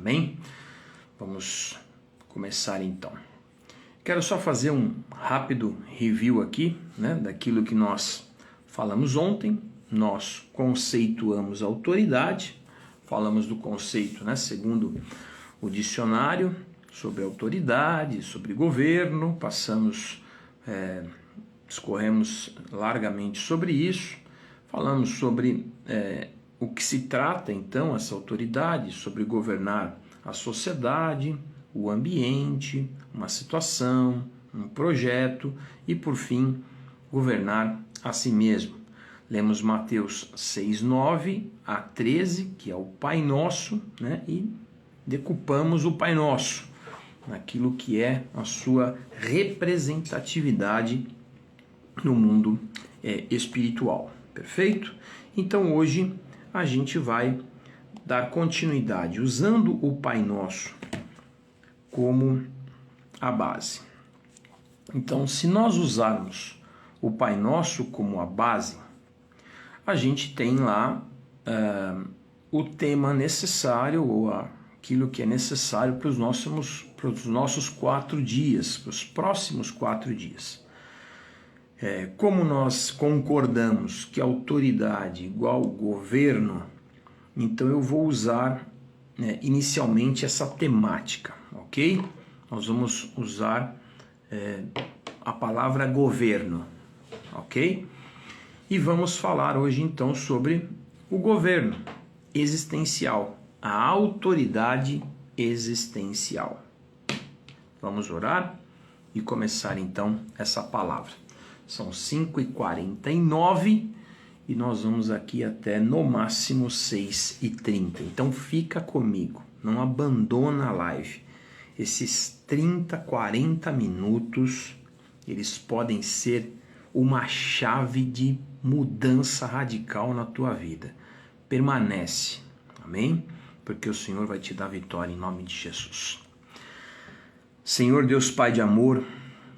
Amém? Vamos começar então. Quero só fazer um rápido review aqui, né, daquilo que nós falamos ontem. Nós conceituamos autoridade, falamos do conceito, né, segundo o dicionário, sobre autoridade, sobre governo, discorremos largamente sobre isso, falamos sobre o que se trata então essa autoridade, sobre governar a sociedade, o ambiente, uma situação, um projeto e, por fim, governar a si mesmo. Lemos Mateus 6, 9 a 13, que é o Pai Nosso, né? E decupamos o Pai Nosso naquilo que é a sua representatividade no mundo espiritual. Perfeito? Então hoje a gente vai dar continuidade usando o Pai Nosso como a base. Então, se nós usarmos o Pai Nosso como a base, a gente tem lá o tema necessário ou aquilo que é necessário para os nossos 4 dias, para os próximos 4 dias. Como nós concordamos que autoridade igual governo, então eu vou usar inicialmente essa temática, ok? Nós vamos usar a palavra governo, ok? E vamos falar hoje então sobre o governo existencial, a autoridade existencial. Vamos orar e começar então essa palavra. São 5h49 e nós vamos aqui até no máximo 6h30. Então fica comigo, não abandona a live. Esses 30, 40 minutos, eles podem ser uma chave de mudança radical na tua vida. Permanece, amém? Porque o Senhor vai te dar vitória em nome de Jesus. Senhor Deus Pai de amor,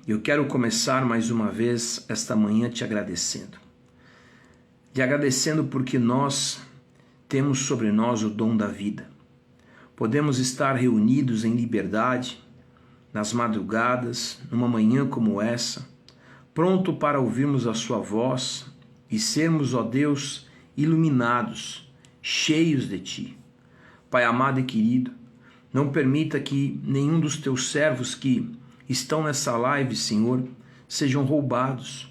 eu quero começar mais uma vez esta manhã te agradecendo. Te agradecendo porque nós temos sobre nós o dom da vida. Podemos estar reunidos em liberdade, nas madrugadas, numa manhã como essa, pronto para ouvirmos a sua voz e sermos, ó Deus, iluminados, cheios de Ti. Pai amado e querido, não permita que nenhum dos Teus servos que estão nessa live, Senhor, sejam roubados.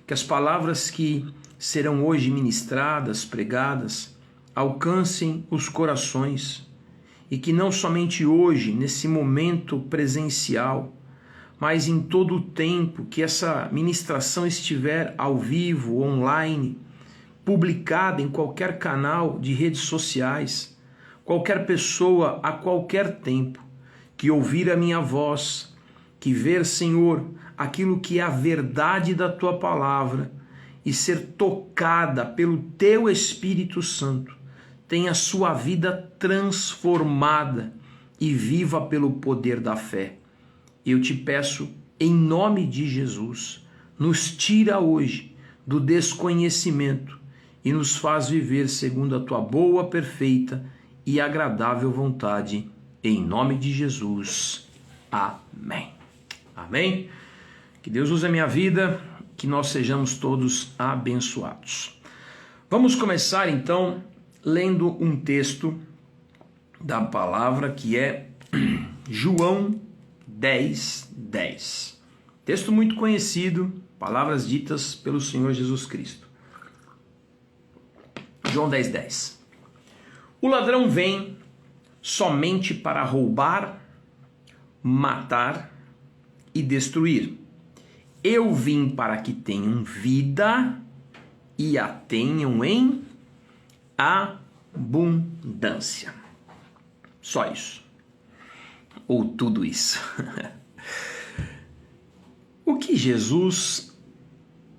Que as palavras que serão hoje ministradas, pregadas, alcancem os corações e que não somente hoje, nesse momento presencial, mas em todo o tempo que essa ministração estiver ao vivo, online, publicada em qualquer canal de redes sociais, qualquer pessoa a qualquer tempo que ouvir a minha voz, que ver, Senhor, aquilo que é a verdade da Tua palavra e ser tocada pelo Teu Espírito Santo, tenha sua vida transformada e viva pelo poder da fé. Eu te peço, em nome de Jesus, nos tira hoje do desconhecimento e nos faz viver segundo a Tua boa, perfeita e agradável vontade. Em nome de Jesus. Amém. Amém? Que Deus use a minha vida, que nós sejamos todos abençoados. Vamos começar então lendo um texto da palavra que é João 10:10. Texto muito conhecido, palavras ditas pelo Senhor Jesus Cristo. João 10:10. O ladrão vem somente para roubar, matar e destruir. Eu vim para que tenham vida e a tenham em abundância. Só isso. Ou tudo isso. O que Jesus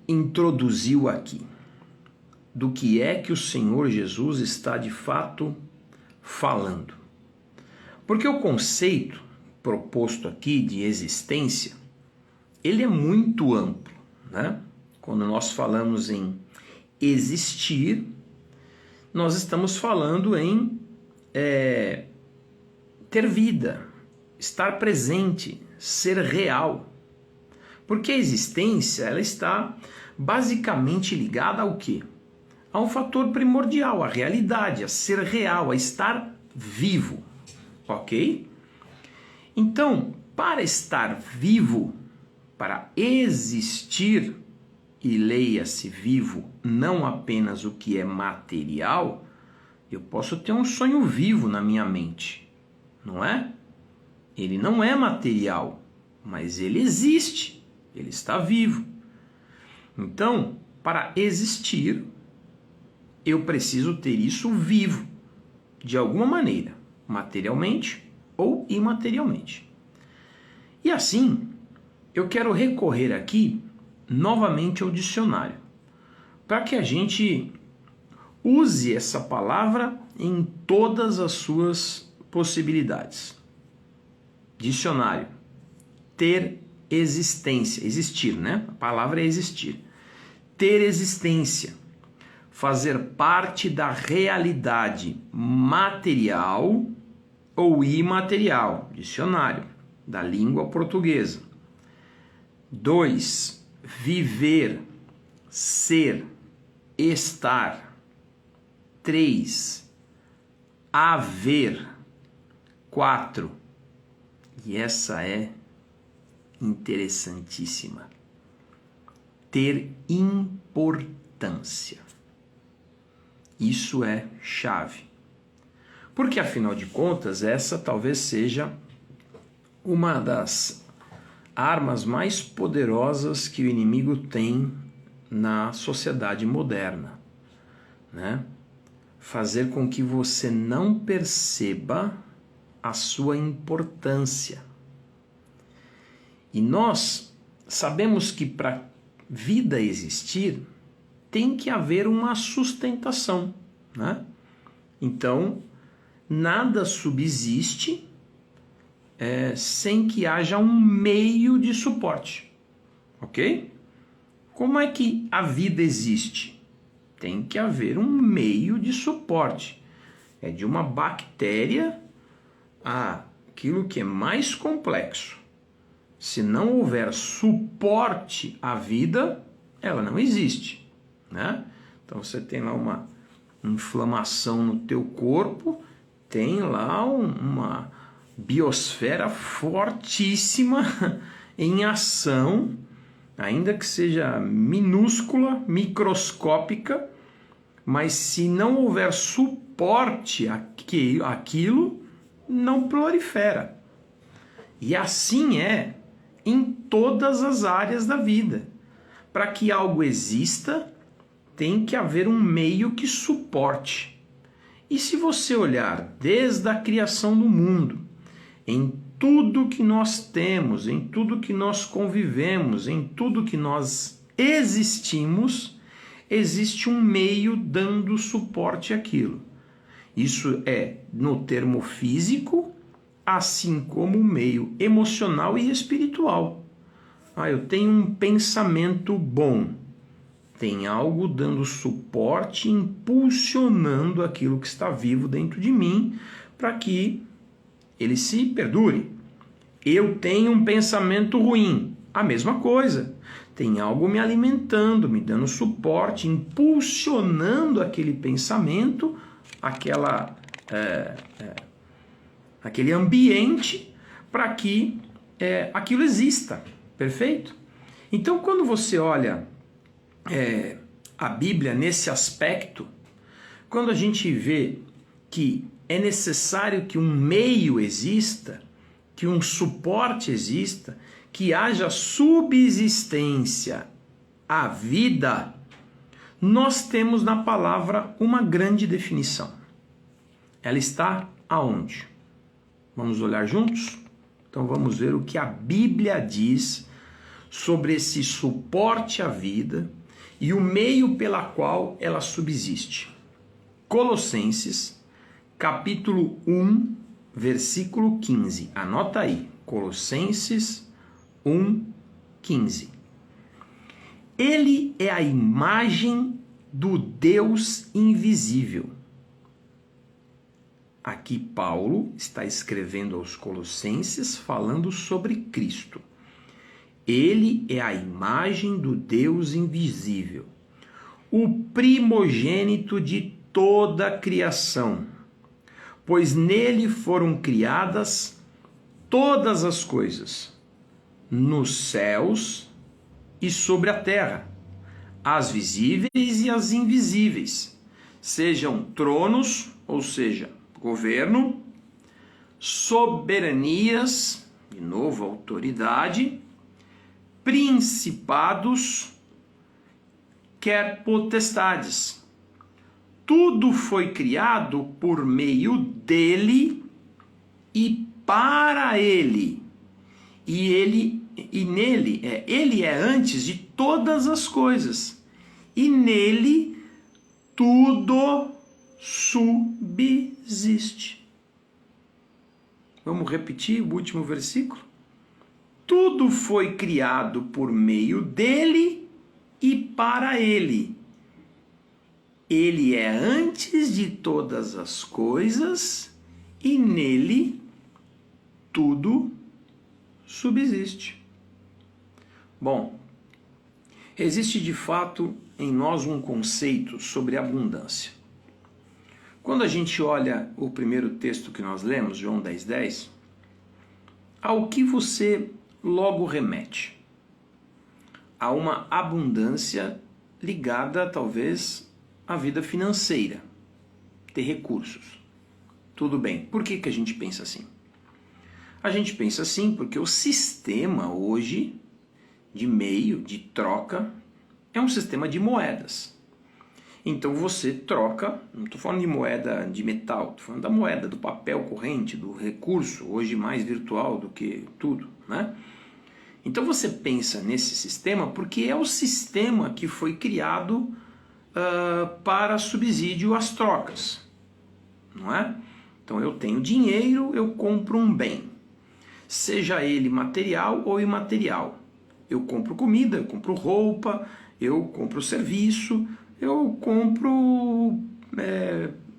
introduziu aqui? Do que é que o Senhor Jesus está de fato falando? Porque o conceito proposto aqui de existência, ele é muito amplo, né? Quando nós falamos em existir, nós estamos falando em ter vida, estar presente, ser real. Porque a existência, ela está basicamente ligada ao quê? A um fator primordial, a realidade, a ser real, a estar vivo, ok? Então, para estar vivo, para existir, e leia-se vivo, não apenas o que é material, eu posso ter um sonho vivo na minha mente, não é? Ele não é material, mas ele existe, ele está vivo. Então, para existir, eu preciso ter isso vivo, de alguma maneira, materialmente ou imaterialmente. E assim, eu quero recorrer aqui novamente ao dicionário, para que a gente use essa palavra em todas as suas possibilidades. Dicionário, ter existência, existir, né? A palavra é existir. Ter existência, fazer parte da realidade material ou imaterial, dicionário, da língua portuguesa. 2. Viver, ser, estar. 3. Haver. 4. E essa é interessantíssima. Ter importância. Isso é chave. Porque, afinal de contas, essa talvez seja uma das armas mais poderosas que o inimigo tem na sociedade moderna, né? Fazer com que você não perceba a sua importância. E nós sabemos que para vida existir, tem que haver uma sustentação, né? Então, nada subsiste sem que haja um meio de suporte, ok? Como é que a vida existe? Tem que haver um meio de suporte. É de uma bactéria a aquilo que é mais complexo. Se não houver suporte à vida, ela não existe, né? Então você tem lá uma inflamação no teu corpo, tem lá uma biosfera fortíssima em ação, ainda que seja minúscula, microscópica, mas se não houver suporte àquilo, não prolifera. E assim é em todas as áreas da vida. Para que algo exista, tem que haver um meio que suporte. E se você olhar desde a criação do mundo, em tudo que nós temos, em tudo que nós convivemos, em tudo que nós existimos, existe um meio dando suporte àquilo. Isso é no termo físico, assim como o meio emocional e espiritual. Eu tenho um pensamento bom. Tem algo dando suporte, impulsionando aquilo que está vivo dentro de mim para que ele se perdure. Eu tenho um pensamento ruim. A mesma coisa. Tem algo me alimentando, me dando suporte, impulsionando aquele pensamento, aquele ambiente para que aquilo exista. Perfeito? Então, quando você olha a Bíblia nesse aspecto, quando a gente vê que é necessário que um meio exista, que um suporte exista, que haja subsistência à vida, nós temos na palavra uma grande definição. Ela está aonde? Vamos olhar juntos? Então vamos ver o que a Bíblia diz sobre esse suporte à vida e o meio pela qual ela subsiste. Colossenses, capítulo 1, versículo 15. Anota aí, Colossenses 1, 15. Ele é a imagem do Deus invisível, Aqui Paulo está escrevendo aos Colossenses falando sobre Cristo. Ele é a imagem do Deus invisível, o primogênito de toda a criação, pois nele foram criadas todas as coisas, nos céus e sobre a terra, as visíveis e as invisíveis, sejam tronos, ou seja, governo, soberanias, de novo, autoridade, principados, quer potestades. Tudo foi criado por meio dele e para ele. Ele é antes de todas as coisas. E nele tudo subsiste. Vamos repetir o último versículo? Tudo foi criado por meio dele e para ele. Ele é antes de todas as coisas e nele tudo subsiste. Bom, existe de fato em nós um conceito sobre abundância. Quando a gente olha o primeiro texto que nós lemos, João 10:10, ao que você logo remete? A uma abundância ligada, talvez, à vida financeira, ter recursos. Tudo bem. Por que a gente pensa assim? A gente pensa assim porque o sistema hoje de meio, de troca, é um sistema de moedas. Então você troca, não estou falando de moeda de metal, estou falando da moeda, do papel corrente, do recurso, hoje mais virtual do que tudo, né? Então você pensa nesse sistema porque é o sistema que foi criado para subsídio às trocas, não é? Então eu tenho dinheiro, eu compro um bem, seja ele material ou imaterial. Eu compro comida, eu compro roupa, eu compro serviço, eu compro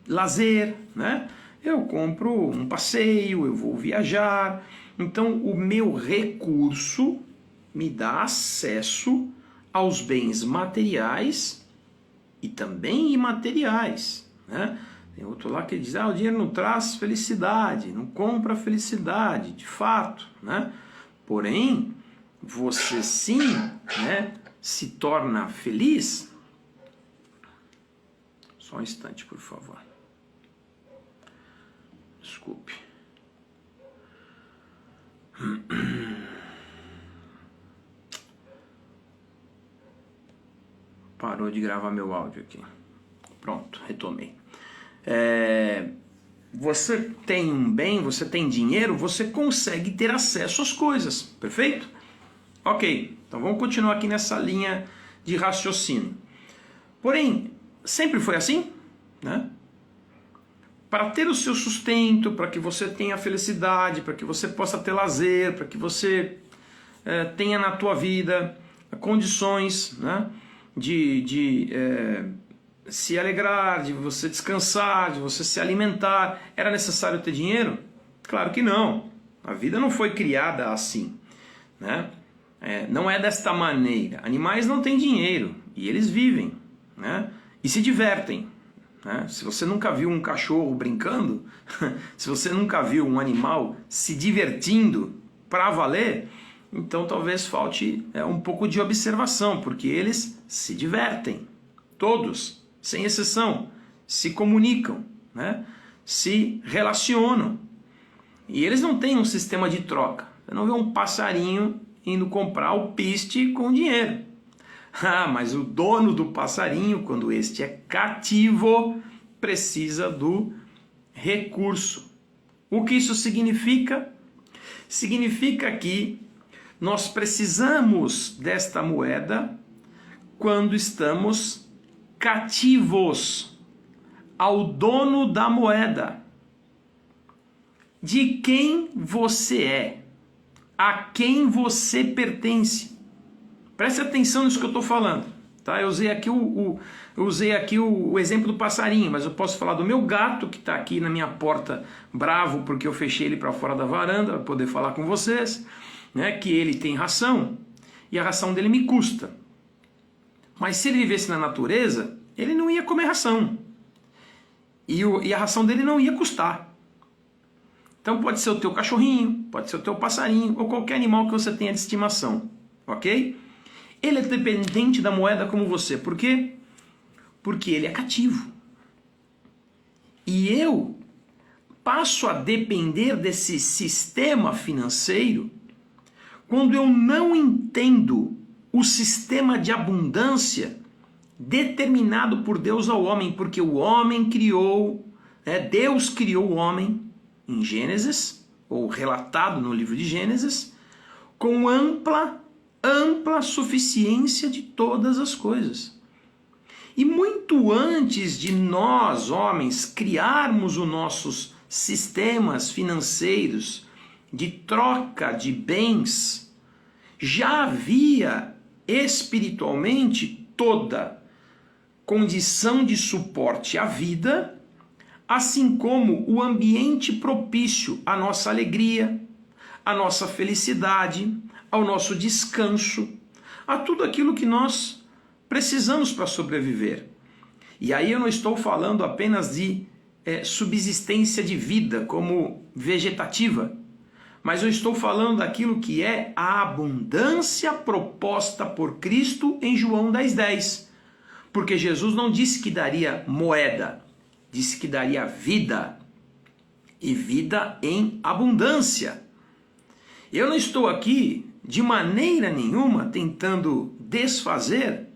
lazer, né? Eu compro um passeio, eu vou viajar. Então o meu recurso me dá acesso aos bens materiais e também imateriais, né? Tem outro lá que diz, o dinheiro não traz felicidade, não compra felicidade, de fato, né? Porém, você sim, né, se torna feliz. Só um instante, por favor. Desculpe. Parou de gravar meu áudio aqui. Pronto, retomei. Você tem um bem, você tem dinheiro, você consegue ter acesso às coisas, perfeito? Ok, então vamos continuar aqui nessa linha de raciocínio. Porém, sempre foi assim, né? Para ter o seu sustento, para que você tenha felicidade, para que você possa ter lazer, para que você tenha na tua vida condições, né, de se alegrar, de você descansar, de você se alimentar. Era necessário ter dinheiro? Claro que não. A vida não foi criada assim, né? Não é desta maneira. Animais não têm dinheiro e eles vivem, né? E se divertem, né? Se você nunca viu um cachorro brincando, se você nunca viu um animal se divertindo para valer, então talvez falte um pouco de observação, porque eles se divertem, todos, sem exceção, se comunicam, né? Se relacionam. E eles não têm um sistema de troca. Você não vê um passarinho indo comprar o piste com dinheiro. Mas o dono do passarinho, quando este é cativo, precisa do recurso. O que isso significa? Significa que nós precisamos desta moeda quando estamos cativos ao dono da moeda. De quem você é, a quem você pertence. Preste atenção nisso que eu estou falando, tá? Eu usei aqui o exemplo do passarinho, mas eu posso falar do meu gato que está aqui na minha porta bravo porque eu fechei ele para fora da varanda para poder falar com vocês, né? Que ele tem ração e a ração dele me custa. Mas se ele vivesse na natureza, ele não ia comer ração e a ração dele não ia custar. Então pode ser o teu cachorrinho, pode ser o teu passarinho ou qualquer animal que você tenha de estimação, ok? Ele é dependente da moeda como você. Por quê? Porque ele é cativo. E eu passo a depender desse sistema financeiro quando eu não entendo o sistema de abundância determinado por Deus ao homem, porque o homem criou, Deus criou o homem em Gênesis, ou relatado no livro de Gênesis, com ampla suficiência de todas as coisas. E muito antes de nós, homens, criarmos os nossos sistemas financeiros de troca de bens, já havia espiritualmente toda condição de suporte à vida, assim como o ambiente propício à nossa alegria, à nossa felicidade, ao nosso descanso, a tudo aquilo que nós precisamos para sobreviver. E aí eu não estou falando apenas de subsistência de vida como vegetativa, mas eu estou falando daquilo que é a abundância proposta por Cristo em João 10,10. Porque Jesus não disse que daria moeda, disse que daria vida, e vida em abundância. Eu não estou aqui de maneira nenhuma tentando desfazer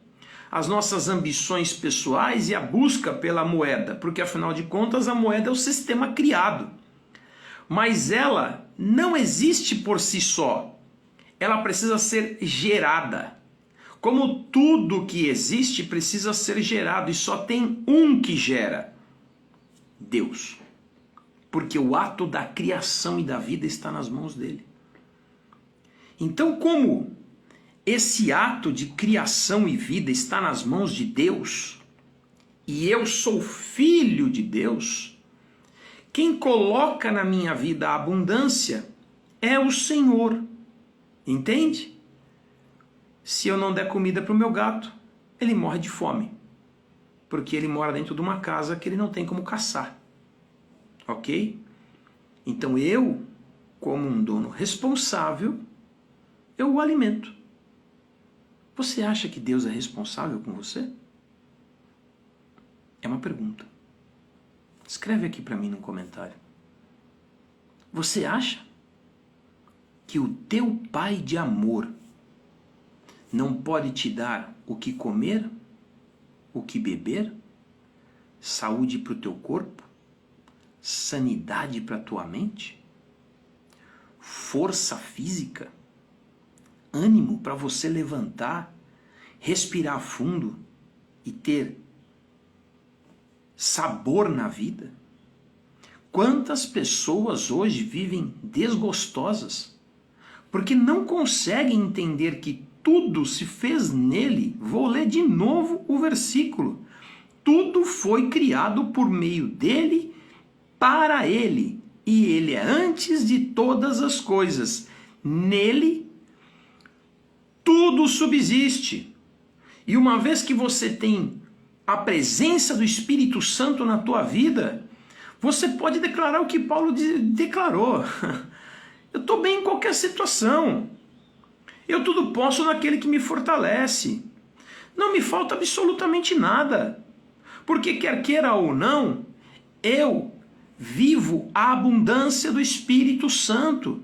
as nossas ambições pessoais e a busca pela moeda, porque afinal de contas a moeda é o sistema criado. Mas ela não existe por si só, ela precisa ser gerada. Como tudo que existe precisa ser gerado e só tem um que gera: Deus. Porque o ato da criação e da vida está nas mãos dele. Então, como esse ato de criação e vida está nas mãos de Deus, e eu sou filho de Deus, quem coloca na minha vida a abundância é o Senhor. Entende? Se eu não der comida para o meu gato, ele morre de fome. Porque ele mora dentro de uma casa que ele não tem como caçar. Ok? Então eu, como um dono responsável, eu o alimento. Você acha que Deus é responsável com você? É uma pergunta. Escreve aqui para mim no comentário. Você acha que o teu Pai de amor não pode te dar o que comer, o que beber, saúde para o teu corpo, sanidade para a tua mente, força física, ânimo para você levantar, respirar fundo e ter sabor na vida? Quantas pessoas hoje vivem desgostosas porque não conseguem entender que tudo se fez nele? Vou ler de novo o versículo. Tudo foi criado por meio dele, para ele, e ele é antes de todas as coisas. Nele tudo subsiste. E uma vez que você tem a presença do Espírito Santo na tua vida, você pode declarar o que Paulo declarou. Eu estou bem em qualquer situação. Eu tudo posso naquele que me fortalece. Não me falta absolutamente nada. Porque quer queira ou não, eu vivo a abundância do Espírito Santo.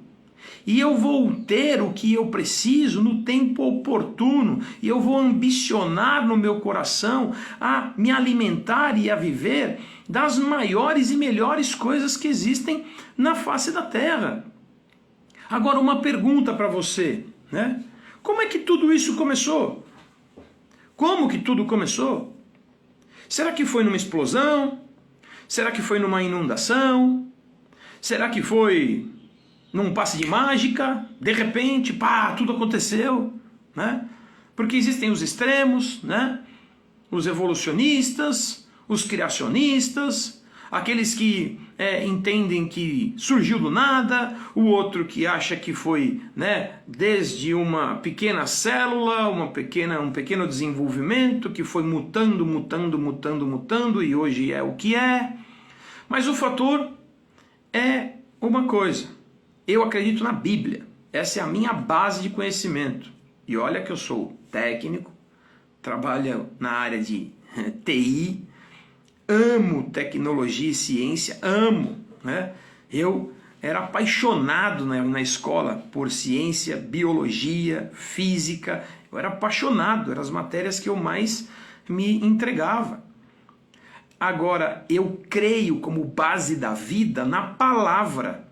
E eu vou ter o que eu preciso no tempo oportuno. E eu vou ambicionar no meu coração a me alimentar e a viver das maiores e melhores coisas que existem na face da terra. Agora, uma pergunta para você, né? Como é que tudo isso começou? Como que tudo começou? Será que foi numa explosão? Será que foi numa inundação? Será que foi num passe de mágica? De repente, pá, tudo aconteceu, né? Porque existem os extremos, né? Os evolucionistas, os criacionistas, aqueles que entendem que surgiu do nada, o outro que acha que foi, né, desde uma pequena célula, um pequeno desenvolvimento que foi mutando e hoje é o que é. Mas o fator é uma coisa: eu acredito na Bíblia, essa é a minha base de conhecimento. E olha que eu sou técnico, trabalho na área de TI, amo tecnologia e ciência, amo, né? Eu era apaixonado na escola por ciência, biologia, física, eu era apaixonado, eram as matérias que eu mais me entregava. Agora, eu creio como base da vida na palavra.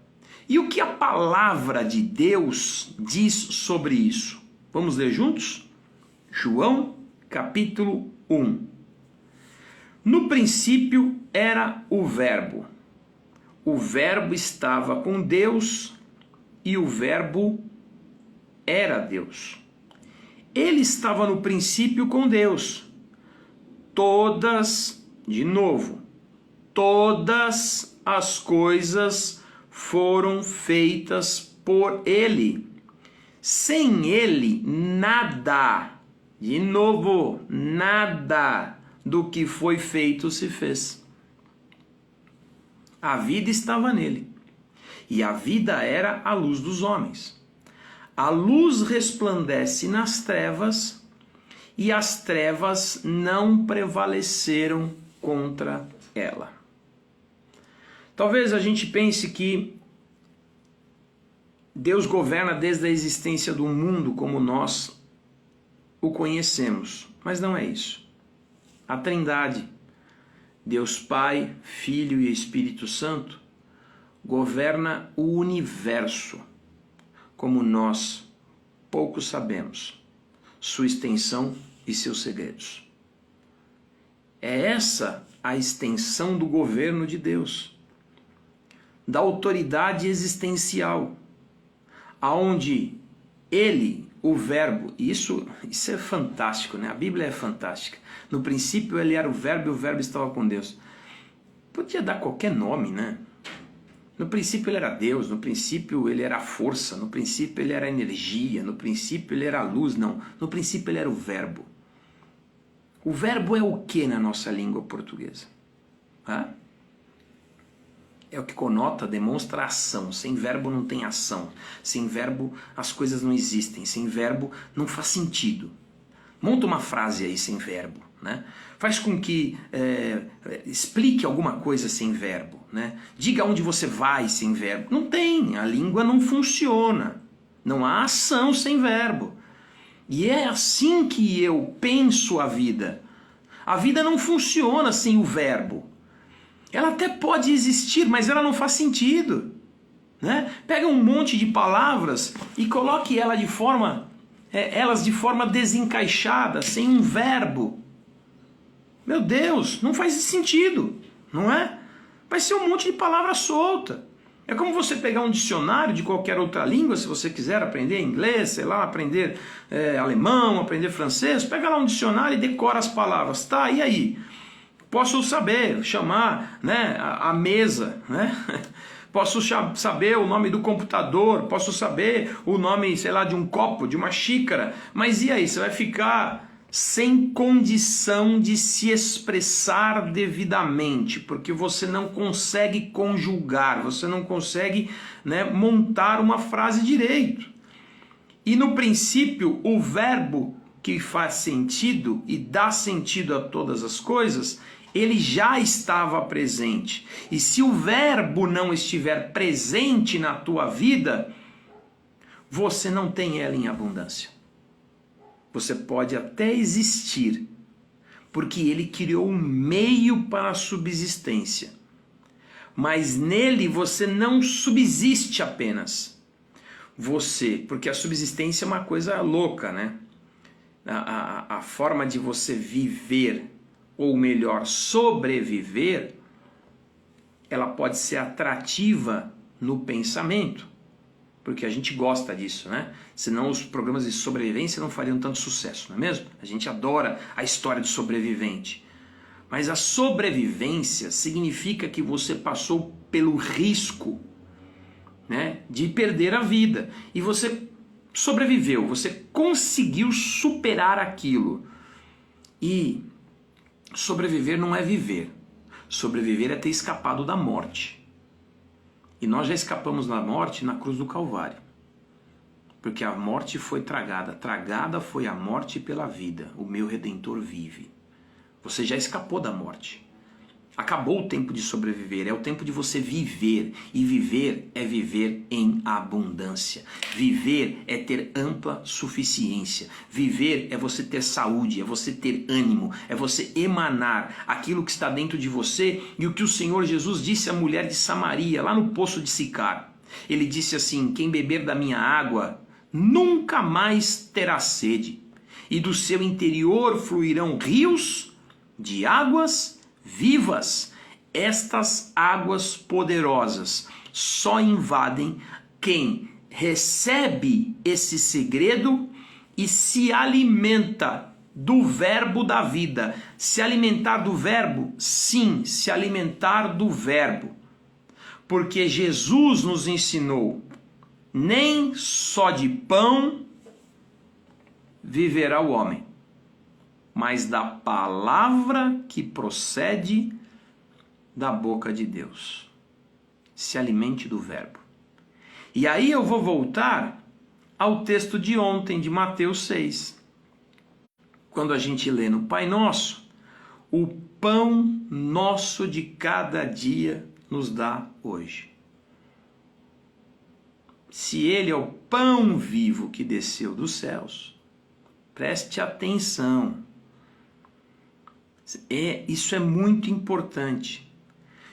E o que a palavra de Deus diz sobre isso? Vamos ler juntos? João, capítulo 1. No princípio era o Verbo. O Verbo estava com Deus e o Verbo era Deus. Ele estava no princípio com Deus. Todas as coisas foram feitas por Ele. Sem Ele, nada do que foi feito se fez. A vida estava nele, e a vida era a luz dos homens. A luz resplandece nas trevas, e as trevas não prevaleceram contra ela. Talvez a gente pense que Deus governa desde a existência do mundo como nós o conhecemos, mas não é isso. A Trindade, Deus Pai, Filho e Espírito Santo, governa o universo, como nós pouco sabemos, sua extensão e seus segredos. É essa a extensão do governo de Deus, da autoridade existencial, aonde Ele, o Verbo, isso é fantástico, né? A Bíblia é fantástica. No princípio ele era o Verbo e o Verbo estava com Deus. Podia dar qualquer nome, né? No princípio ele era Deus, no princípio ele era a força, no princípio ele era a energia, no princípio ele era a luz, não. No princípio ele era o Verbo. O verbo é o que na nossa língua portuguesa? É o que conota, demonstra ação. Sem verbo não tem ação. Sem verbo as coisas não existem. Sem verbo não faz sentido. Monta uma frase aí sem verbo, né? Faz com que explique alguma coisa sem verbo, né? Diga onde você vai sem verbo. Não tem, a língua não funciona. Não há ação sem verbo. E é assim que eu penso a vida. A vida não funciona sem o verbo. Ela até pode existir, mas ela não faz sentido, né? Pega um monte de palavras e coloque elas de forma desencaixada, sem um verbo. Meu Deus, não faz sentido, não é? Vai ser um monte de palavra solta. É como você pegar um dicionário de qualquer outra língua, se você quiser aprender inglês, sei lá, aprender alemão, aprender francês, pega lá um dicionário e decora as palavras. Tá, e aí? Posso saber, chamar, né, a mesa, né? Posso saber o nome do computador, posso saber o nome, sei lá, de um copo, de uma xícara, mas e aí? Você vai ficar sem condição de se expressar devidamente, porque você não consegue conjugar, você não consegue, né, montar uma frase direito. E no princípio, o verbo que faz sentido e dá sentido a todas as coisas, ele já estava presente. E se o verbo não estiver presente na tua vida, você não tem ela em abundância. Você pode até existir, porque ele criou um meio para a subsistência. Mas nele você não subsiste apenas. Porque a subsistência é uma coisa louca, né? A forma de você viver, ou melhor, sobreviver, ela pode ser atrativa no pensamento. porque a gente gosta disso, né? Senão os programas de sobrevivência não fariam tanto sucesso, não é mesmo? A gente adora a história do sobrevivente. Mas a sobrevivência significa que você passou pelo risco, né, de perder a vida. E você sobreviveu, você conseguiu superar aquilo. E sobreviver não é viver. Sobreviver é ter escapado da morte. E nós já escapamos da morte na cruz do Calvário. Porque a morte foi tragada. Tragada foi a morte pela vida. O meu Redentor vive. Você já escapou da morte. Acabou o tempo de sobreviver. É o tempo de você viver. E viver é viver em abundância. Viver é ter ampla suficiência. Viver é você ter saúde, é você ter ânimo, é você emanar aquilo que está dentro de você e o que o Senhor Jesus disse à mulher de Samaria, lá no poço de Sicar. Ele disse assim: quem beber da minha água nunca mais terá sede, e do seu interior fluirão rios de águas vivas. Estas águas poderosas só invadem quem recebe esse segredo e se alimenta do verbo da vida. Se alimentar do verbo? Sim, se alimentar do verbo. Porque Jesus nos ensinou: nem só de pão viverá o homem, mas da palavra que procede da boca de Deus. Se alimente do verbo. E aí eu vou voltar ao texto de ontem, de Mateus 6. Quando a gente lê no Pai Nosso: o pão nosso de cada dia nos dá hoje. Se ele é o pão vivo que desceu dos céus, preste atenção. Isso é muito importante.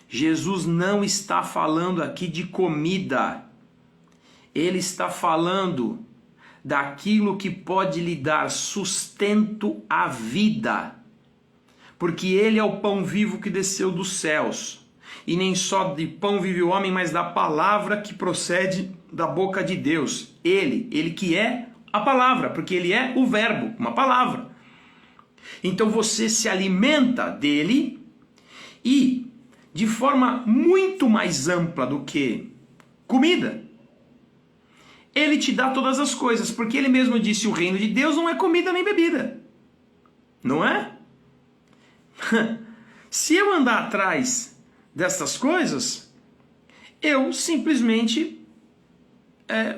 Jesus não está falando aqui de comida. Ele está falando daquilo que pode lhe dar sustento à vida. Porque ele é o pão vivo que desceu dos céus. E nem só de pão vive o homem, mas da palavra que procede da boca de Deus. Ele que é a palavra, porque ele é o verbo, uma palavra. Então você se alimenta dele e, de forma muito mais ampla do que comida, ele te dá todas as coisas, porque ele mesmo disse: o reino de Deus não é comida nem bebida. Não é? Se eu andar atrás dessas coisas, eu simplesmente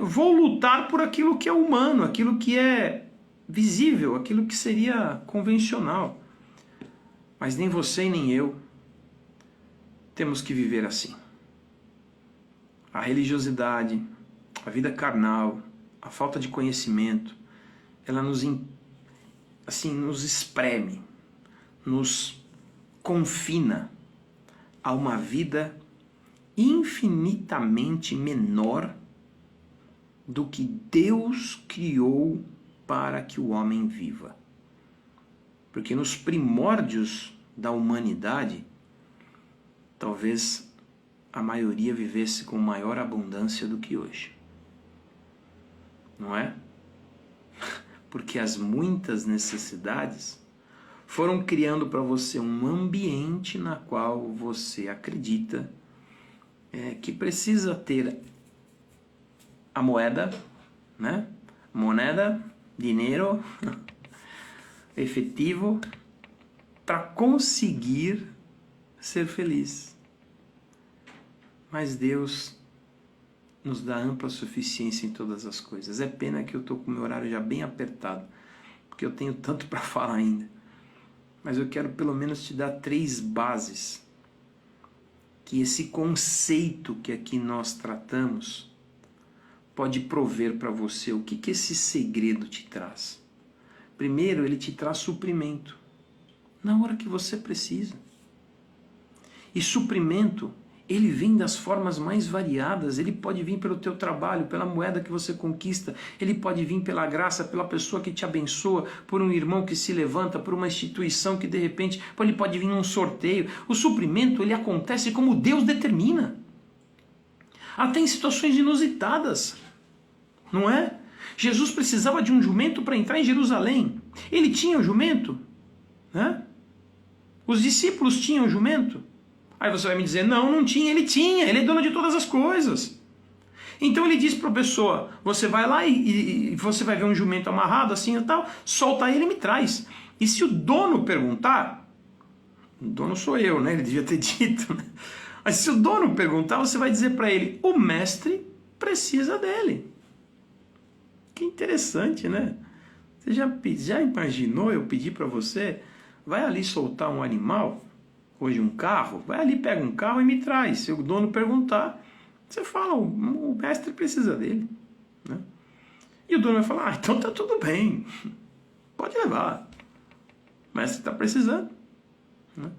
vou lutar por aquilo que é humano, aquilo que é visível, aquilo que seria convencional. Mas nem você e nem eu temos que viver assim. A religiosidade, a vida carnal, a falta de conhecimento, ela nos espreme, nos confina a uma vida infinitamente menor do que Deus criou para que o homem viva. Porque nos primórdios da humanidade, talvez a maioria vivesse com maior abundância do que hoje. Não é? Porque as muitas necessidades foram criando para você um ambiente na qual você acredita que precisa ter a moeda, né? Moneda, dinheiro, efetivo, para conseguir ser feliz. Mas Deus nos dá ampla suficiência em todas as coisas. É pena que eu estou com o meu horário já bem apertado, porque eu tenho tanto para falar ainda. Mas eu quero pelo menos te dar 3 bases que esse conceito que aqui nós tratamos pode prover para você. O que esse segredo te traz? Primeiro, ele te traz suprimento na hora que você precisa. E suprimento, ele vem das formas mais variadas. Ele pode vir pelo teu trabalho, pela moeda que você conquista. Ele pode vir pela graça, pela pessoa que te abençoa, por um irmão que se levanta, por uma instituição que de repente, ele pode vir num sorteio. O suprimento, ele acontece como Deus determina. Até em situações inusitadas. não é? Jesus precisava de um jumento para entrar em Jerusalém. Ele tinha o jumento, né? Os discípulos tinham o jumento. Aí você vai me dizer, não, não tinha. Ele é dono de todas as coisas. Então ele diz para a pessoa, você vai lá e você vai ver um jumento amarrado assim e tal, solta ele e me traz. E se o dono perguntar, o dono sou eu, né? Ele devia ter dito, né? Mas se o dono perguntar, você vai dizer para ele, o mestre precisa dele. Que interessante, né? Você já imaginou eu pedir para você, vai ali soltar um animal, hoje um carro, vai ali, pega um carro e me traz. Se o dono perguntar, você fala, o mestre precisa dele, né? E o dono vai falar, então tá tudo bem, pode levar, o mestre está precisando, né?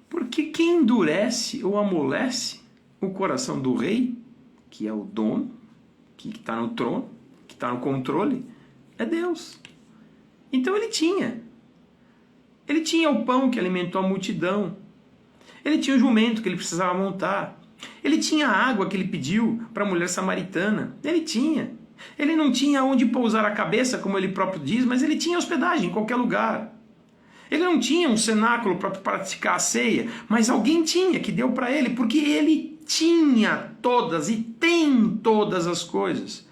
Porque quem endurece ou amolece o coração do rei, que é o dono, que está no trono, que está no controle, é Deus. Então ele tinha o pão que alimentou a multidão, ele tinha o jumento que ele precisava montar, ele tinha a água que ele pediu para a mulher samaritana, ele não tinha onde pousar a cabeça, como ele próprio diz, mas ele tinha hospedagem em qualquer lugar. Ele não tinha um cenáculo para praticar a ceia, mas alguém tinha, que deu para ele, porque ele tinha todas e tem todas as coisas.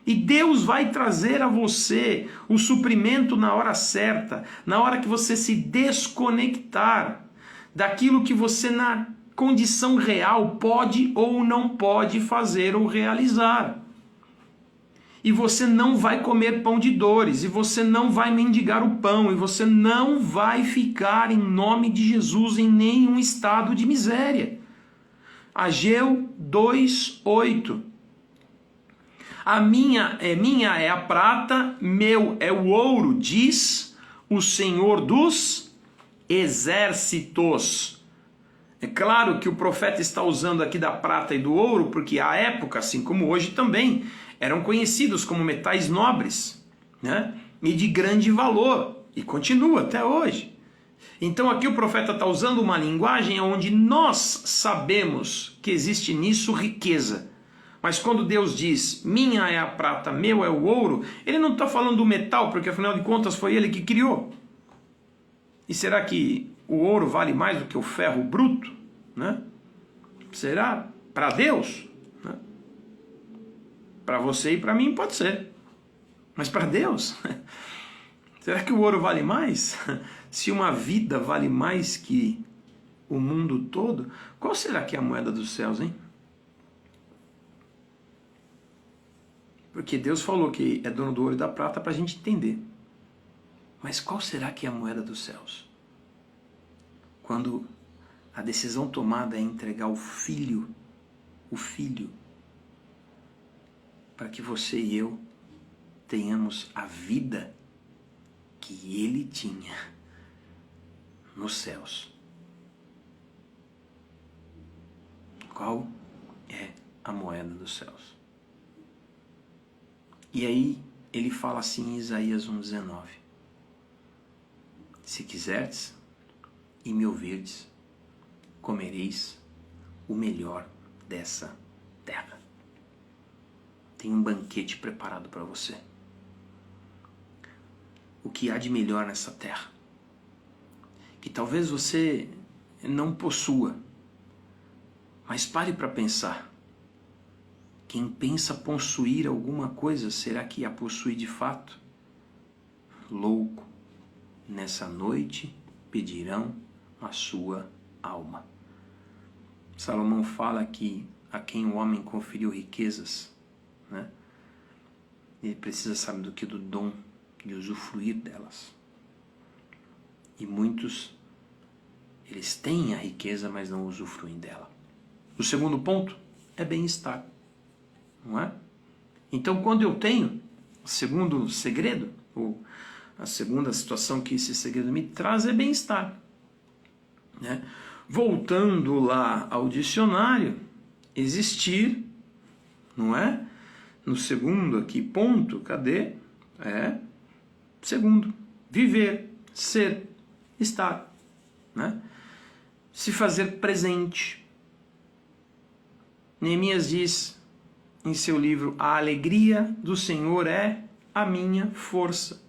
E Deus vai trazer a você o suprimento na hora certa, na hora que você se desconectar daquilo que você na condição real pode ou não pode fazer ou realizar. E você não vai comer pão de dores, e você não vai mendigar o pão, e você não vai ficar em nome de Jesus em nenhum estado de miséria. Ageu 2:8. Minha é a prata, meu é o ouro, diz o Senhor dos exércitos. É claro que o profeta está usando aqui da prata e do ouro, porque à época, assim como hoje também, eram conhecidos como metais nobres, né? E de grande valor, e continua até hoje. Então aqui o profeta está usando uma linguagem onde nós sabemos que existe nisso riqueza. Mas quando Deus diz, minha é a prata, meu é o ouro, ele não está falando do metal, porque afinal de contas foi ele que criou. E será que o ouro vale mais do que o ferro bruto, né? Será? Para Deus? Né? Para você e para mim pode ser. Mas para Deus? Será que o ouro vale mais? Se uma vida vale mais que o mundo todo, qual será que é a moeda dos céus, hein? Porque Deus falou que é dono do ouro e da prata para a gente entender. Mas qual será que é a moeda dos céus? Quando a decisão tomada é entregar o filho, para que você e eu tenhamos a vida que ele tinha nos céus. Qual é a moeda dos céus? E aí ele fala assim em Isaías 1,19: se quiserdes e me ouvirdes, comereis o melhor dessa terra. Tem um banquete preparado para você. O que há de melhor nessa terra, que talvez você não possua, mas pare para pensar. Quem pensa possuir alguma coisa, será que a possui de fato? Louco, nessa noite pedirão a sua alma. Salomão fala que a quem o homem conferiu riquezas, né? Ele precisa, sabe do que? Do dom de usufruir delas. E muitos, eles têm a riqueza, mas não usufruem dela. O segundo ponto é bem-estar, não é? Então, quando eu tenho o segundo segredo, ou a segunda situação que esse segredo me traz, é bem-estar, né? Voltando lá ao dicionário, existir, não é? No segundo aqui, ponto, cadê? Segundo, viver, ser, estar, né? Se fazer presente. Neemias diz, em seu livro, a alegria do Senhor é a minha força.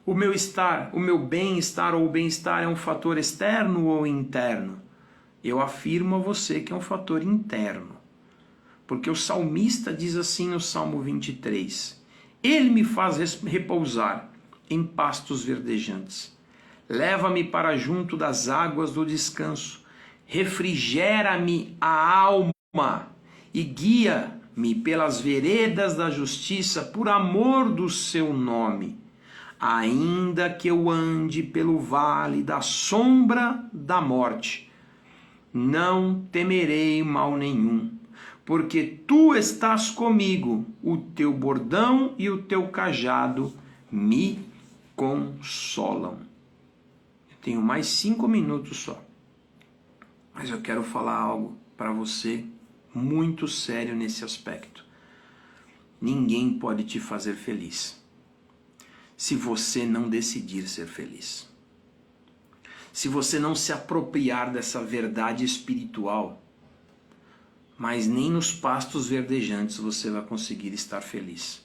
O meu estar, o meu bem-estar ou o bem-estar é um fator externo ou interno? Eu afirmo a você que é um fator interno. Porque o salmista diz assim no Salmo 23, Ele me faz repousar em pastos verdejantes. Leva-me para junto das águas do descanso. Refrigera-me a alma e guia-me pelas veredas da justiça por amor do seu nome. Ainda que eu ande pelo vale da sombra da morte, não temerei mal nenhum, porque tu estás comigo, o teu bordão e o teu cajado me consolam. Eu tenho mais 5 minutos só, mas eu quero falar algo para você muito sério nesse aspecto. Ninguém pode te fazer feliz se você não decidir ser feliz. Se você não se apropriar dessa verdade espiritual, mas nem nos pastos verdejantes você vai conseguir estar feliz.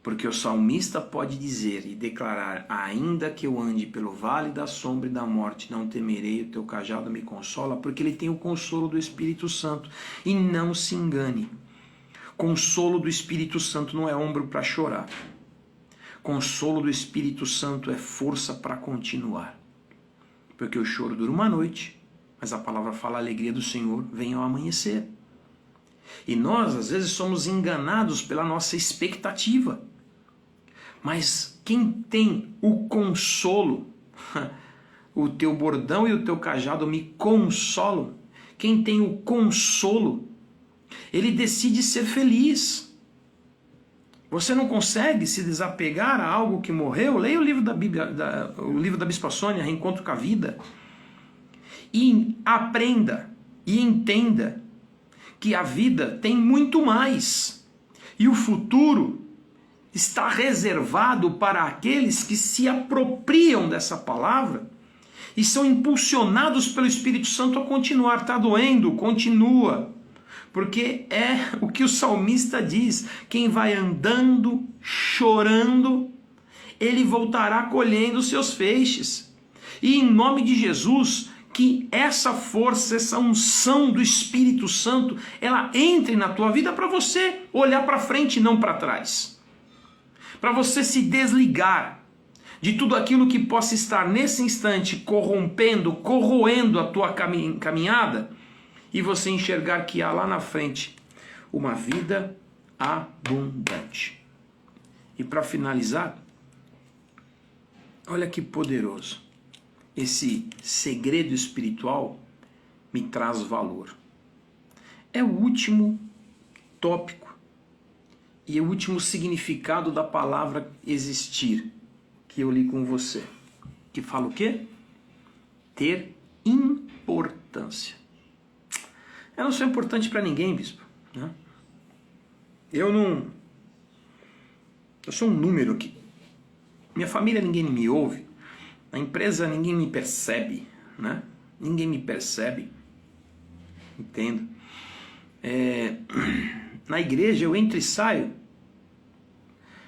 Porque o salmista pode dizer e declarar, ainda que eu ande pelo vale da sombra e da morte, não temerei, o teu cajado me consola, porque ele tem o consolo do Espírito Santo. E não se engane, consolo do Espírito Santo não é ombro para chorar. Consolo do Espírito Santo é força para continuar. Porque o choro dura uma noite, mas a palavra fala, a alegria do Senhor vem ao amanhecer. E nós, às vezes, somos enganados pela nossa expectativa. Mas quem tem o consolo, o teu bordão e o teu cajado me consolam, quem tem o consolo, ele decide ser feliz. Você não consegue se desapegar a algo que morreu? Leia o livro da Bíblia, o livro da Bispa Sônia, Reencontro com a Vida. E aprenda e entenda que a vida tem muito mais. E o futuro está reservado para aqueles que se apropriam dessa palavra e são impulsionados pelo Espírito Santo a continuar. Está doendo? Continua. Porque é o que o salmista diz, quem vai andando, chorando, ele voltará colhendo os seus feixes. E em nome de Jesus, que essa força, essa unção do Espírito Santo, ela entre na tua vida para você olhar para frente e não para trás. Para você se desligar de tudo aquilo que possa estar nesse instante corrompendo, corroendo a tua caminhada, e você enxergar que há lá na frente uma vida abundante. E para finalizar, olha que poderoso. Esse segredo espiritual me traz valor. É o último tópico e o último significado da palavra existir que eu li com você. Que fala o quê? Ter importância. Eu não sou importante para ninguém, bispo, né? Eu sou um número aqui. Minha família ninguém me ouve. Na empresa ninguém me percebe, né? Ninguém me percebe. Entendo. Na igreja eu entro e saio.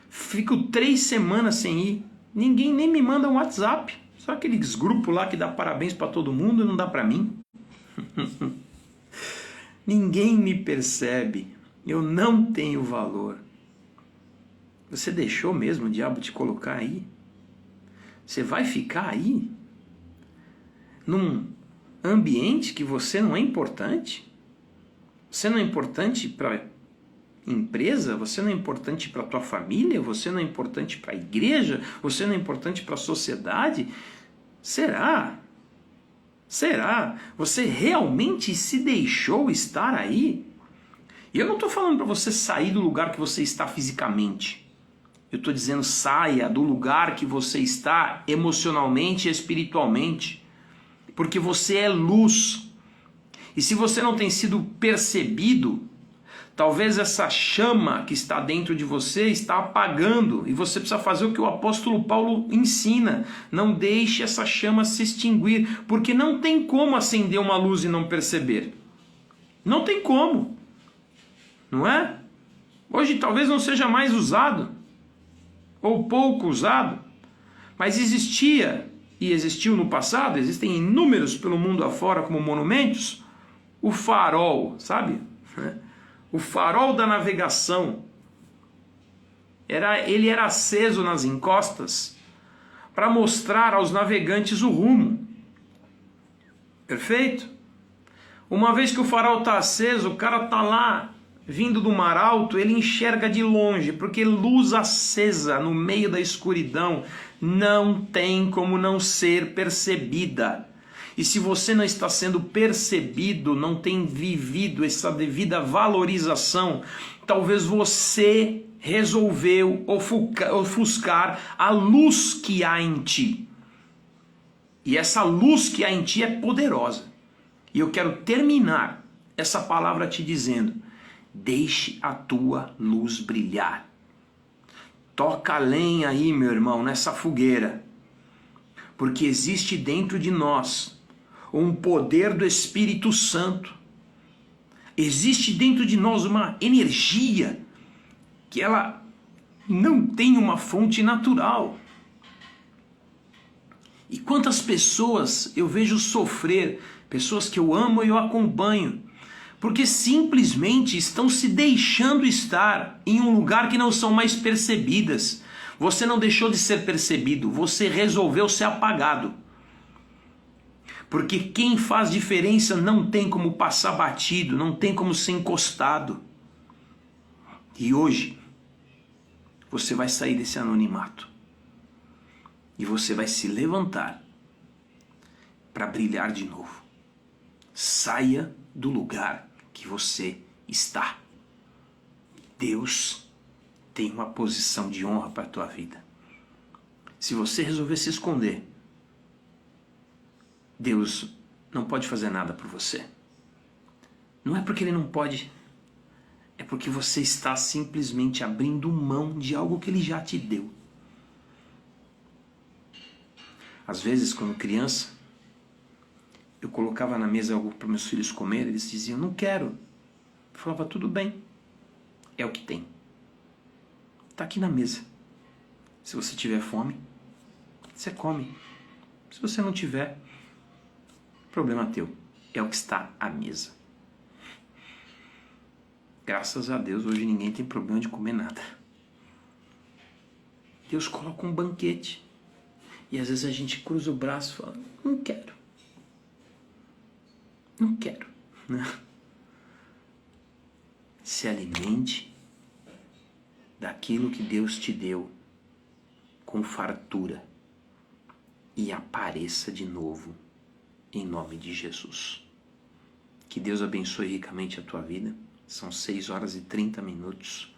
Fico 3 semanas sem ir. Ninguém nem me manda um WhatsApp. Só aqueles grupos lá que dá parabéns para todo mundo e não dá para mim. Ninguém me percebe. Eu não tenho valor. Você deixou mesmo o diabo te colocar aí? Você vai ficar aí? Num ambiente que você não é importante? Você não é importante para empresa? Você não é importante para a tua família? Você não é importante para a igreja? Você não é importante para a sociedade? Será? Será? Você realmente se deixou estar aí? E eu não estou falando para você sair do lugar que você está fisicamente. Eu estou dizendo, saia do lugar que você está emocionalmente e espiritualmente. Porque você é luz. E se você não tem sido percebido, talvez essa chama que está dentro de você está apagando. E você precisa fazer o que o apóstolo Paulo ensina. Não deixe essa chama se extinguir. Porque não tem como acender uma luz e não perceber. Não tem como. não é? Hoje talvez não seja mais usado, ou pouco usado, mas existia e existiu no passado, existem inúmeros pelo mundo afora como monumentos, o farol, sabe? O farol da navegação. Ele era aceso nas encostas para mostrar aos navegantes o rumo. Perfeito? Uma vez que o farol está aceso, o cara está lá, vindo do mar alto, ele enxerga de longe, porque luz acesa no meio da escuridão não tem como não ser percebida. E se você não está sendo percebido, não tem vivido essa devida valorização, talvez você resolveu ofuscar a luz que há em ti. E essa luz que há em ti é poderosa. E eu quero terminar essa palavra te dizendo: deixe a tua luz brilhar. Toca a lenha aí, meu irmão, nessa fogueira. Porque existe dentro de nós um poder do Espírito Santo. Existe dentro de nós uma energia que ela não tem uma fonte natural. E quantas pessoas eu vejo sofrer, pessoas que eu amo e eu acompanho, porque simplesmente estão se deixando estar em um lugar que não são mais percebidas. Você não deixou de ser percebido, você resolveu ser apagado. Porque quem faz diferença não tem como passar batido, não tem como ser encostado. E hoje, você vai sair desse anonimato. E você vai se levantar para brilhar de novo. Saia do lugar que você está. Deus tem uma posição de honra para a tua vida. Se você resolver se esconder, Deus não pode fazer nada por você. Não é porque Ele não pode, é porque você está simplesmente abrindo mão de algo que Ele já te deu. Às vezes, quando criança, eu colocava na mesa algo para meus filhos comer, eles diziam: não quero. Eu falava: tudo bem, é o que tem. Está aqui na mesa. Se você tiver fome, você come. Se você não tiver, problema teu. É o que está à mesa. Graças a Deus, hoje ninguém tem problema de comer nada. Deus coloca um banquete. E às vezes a gente cruza o braço e fala: não quero. Não quero. Se alimente daquilo que Deus te deu com fartura e apareça de novo em nome de Jesus. Que Deus abençoe ricamente a tua vida. São 6 horas e 30 minutos.